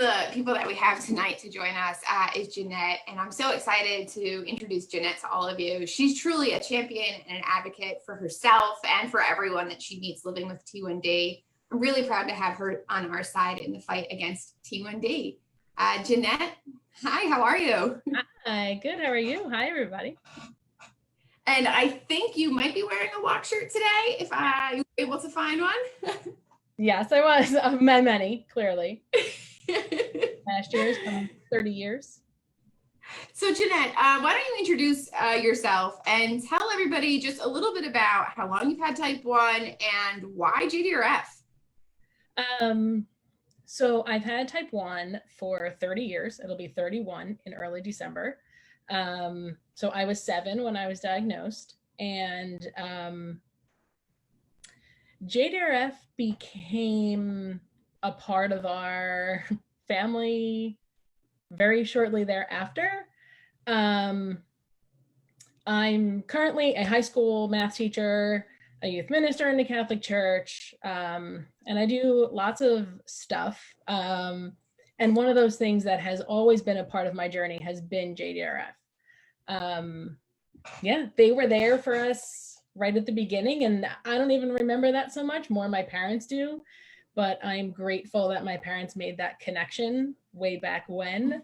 the people that we have tonight to join us is Jeanette, and I'm so excited to introduce Jeanette to all of you. She's truly a champion and an advocate for herself and for everyone that she meets living with T1D. I'm really proud to have her on our side in the fight against T1D. Jeanette, hi, how are you? Hi, good, how are you? Hi, everybody. And I think you might be wearing a walk shirt today, if you were able to find one. Yes, I was. Many, clearly. Last year's 30 years. So Jeanette, why don't you introduce yourself and tell everybody just a little bit about how long you've had type 1 and why JDRF? So I've had type 1 for 30 years. It'll be 31 in early December. So I was 7 when I was diagnosed, and JDRF became a part of our family very shortly thereafter. I'm currently a high school math teacher, a youth minister in the Catholic Church, and I do lots of stuff. And one of those things that has always been a part of my journey has been JDRF. Yeah, they were there for us right at the beginning, and I don't even remember that so much, more my parents do, but I'm grateful that my parents made that connection way back when,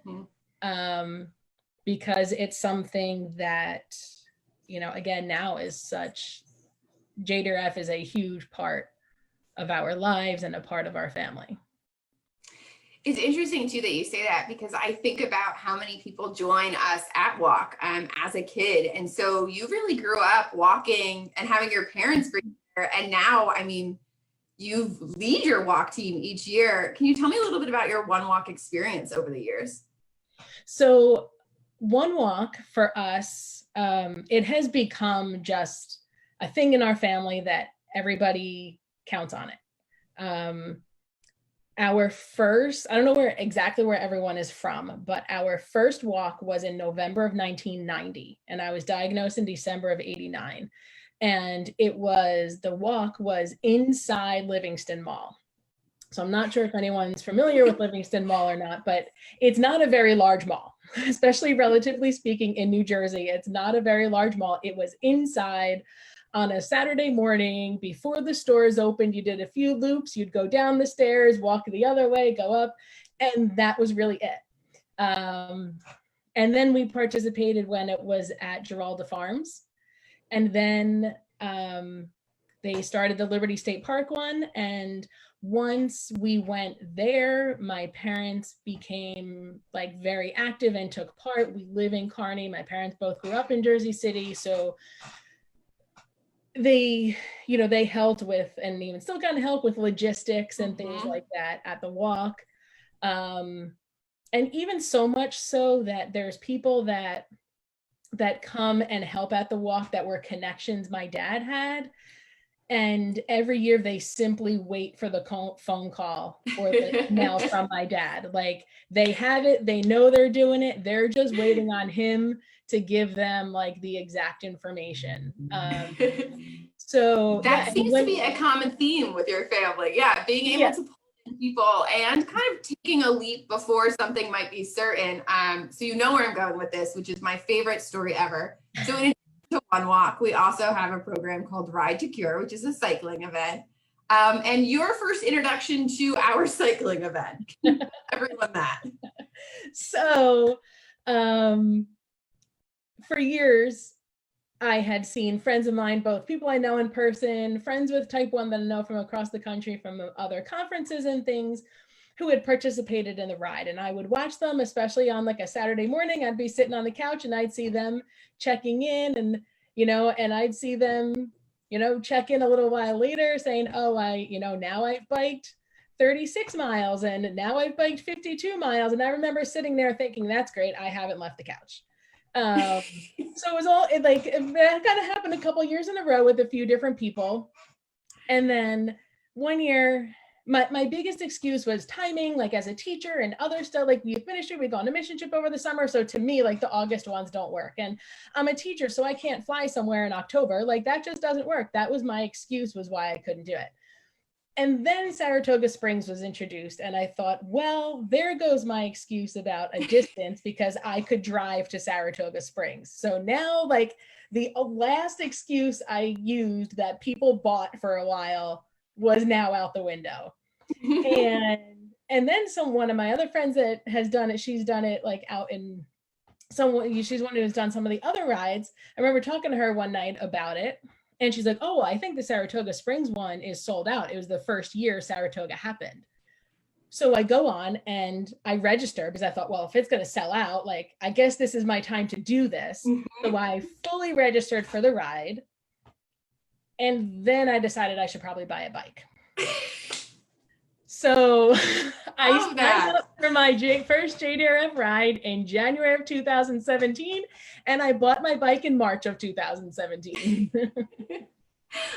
because it's something that, you know, again, now is such, JDRF is a huge part of our lives and a part of our family. It's interesting too that you say that, because I think about how many people join us at Walk as a kid. And so you really grew up walking and having your parents bring you there. And now, I mean, you lead your walk team each year. Can you tell me a little bit about your One Walk experience over the years? So One Walk for us, it has become just a thing in our family that everybody counts on it. Our first, I don't know exactly where everyone is from, but our first walk was in November of 1990, and I was diagnosed in December of 89. And the walk was inside Livingston Mall. So I'm not sure if anyone's familiar with Livingston Mall or not, but it's not a very large mall, especially relatively speaking in New Jersey. It's not a very large mall. It was inside on a Saturday morning before the stores opened. You did a few loops, you'd go down the stairs, walk the other way, go up, and that was really it. And then we participated when it was at Giralda Farms. And then they started the Liberty State Park one. And once we went there, my parents became like very active and took part. We live in Kearney. My parents both grew up in Jersey City. So they helped with, and even still kind of help with logistics and things like that at the walk. And even so much so that there's people that come and help at the walk that were connections my dad had. And every year they simply wait for the phone call or the email from my dad. Like, they have it, they know they're doing it. They're just waiting on him to give them like the exact information. So that seems to be a common theme with your family. Yeah, being able to pull in people and kind of taking a leap before something might be certain. So you know where I'm going with this, which is my favorite story ever. So in addition to One Walk, we also have a program called Ride to Cure, which is a cycling event. And your first introduction to our cycling event. Everyone that. So for years, I had seen friends of mine, both people I know in person, friends with type 1 that I know from across the country, from other conferences and things, who had participated in the ride. And I would watch them, especially on like a Saturday morning. I'd be sitting on the couch and I'd see them checking in, and, and I'd see them, check in a little while later saying, oh, now I've biked 36 miles and now I've biked 52 miles. And I remember sitting there thinking, that's great, I haven't left the couch. So it was that kind of happened a couple years in a row with a few different people. And then one year, my biggest excuse was timing, like as a teacher and other stuff, like youth ministry, we've gone to mission trip over the summer. So to me, like the August ones don't work. And I'm a teacher, so I can't fly somewhere in October. Like that just doesn't work. That was my excuse, was why I couldn't do it. And then Saratoga Springs was introduced, and I thought, well, there goes my excuse about a distance because I could drive to Saratoga Springs. So now, like, the last excuse I used that people bought for a while was now out the window. And then one of my other friends that has done it, she's done it like out in she's one who's done some of the other rides. I remember talking to her one night about it, and she's like, oh, I think the Saratoga Springs one is sold out. It was the first year Saratoga happened. So I go on and I register because I thought, well, if it's going to sell out, like, I guess this is my time to do this. So I fully registered for the ride. And then I decided I should probably buy a bike. So I signed up for my first JDRF ride in January of 2017, and I bought my bike in March of 2017.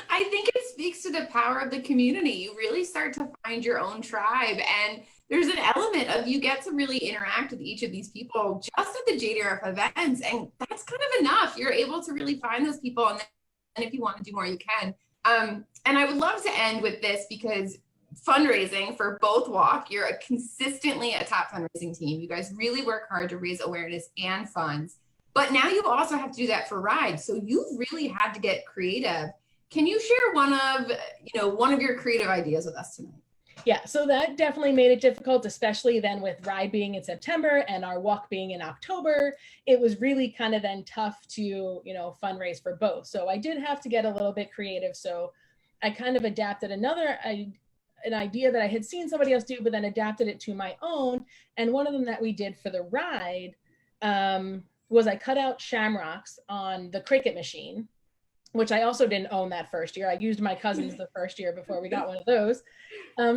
I think it speaks to the power of the community. You really start to find your own tribe, and there's an element of you get to really interact with each of these people just at the JDRF events, and that's kind of enough. You're able to really find those people, and if you want to do more, you can. And I would love to end with this because fundraising for both walk, you're consistently a top fundraising team. You guys really work hard to raise awareness and funds, but now you also have to do that for rides. So you've really had to get creative. Can you share one of your creative ideas with us tonight? Yeah, so that definitely made it difficult, especially then with ride being in September and our walk being in October. It was really kind of then tough to, fundraise for both. So I did have to get a little bit creative. So I kind of adapted an idea that I had seen somebody else do, but then adapted it to my own. And one of them that we did for the ride was I cut out shamrocks on the Cricut machine, which I also didn't own that first year. I used my cousin's the first year before we got one of those.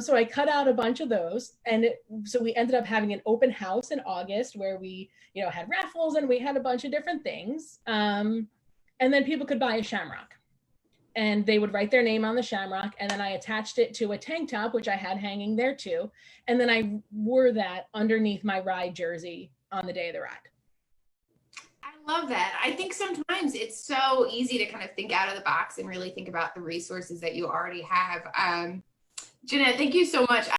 So I cut out a bunch of those. And so we ended up having an open house in August where we, had raffles and we had a bunch of different things. And then people could buy a shamrock. And they would write their name on the shamrock, and then I attached it to a tank top, which I had hanging there too. And then I wore that underneath my ride jersey on the day of the ride. I love that. I think sometimes it's so easy to kind of think out of the box and really think about the resources that you already have. Jeanette, thank you so much.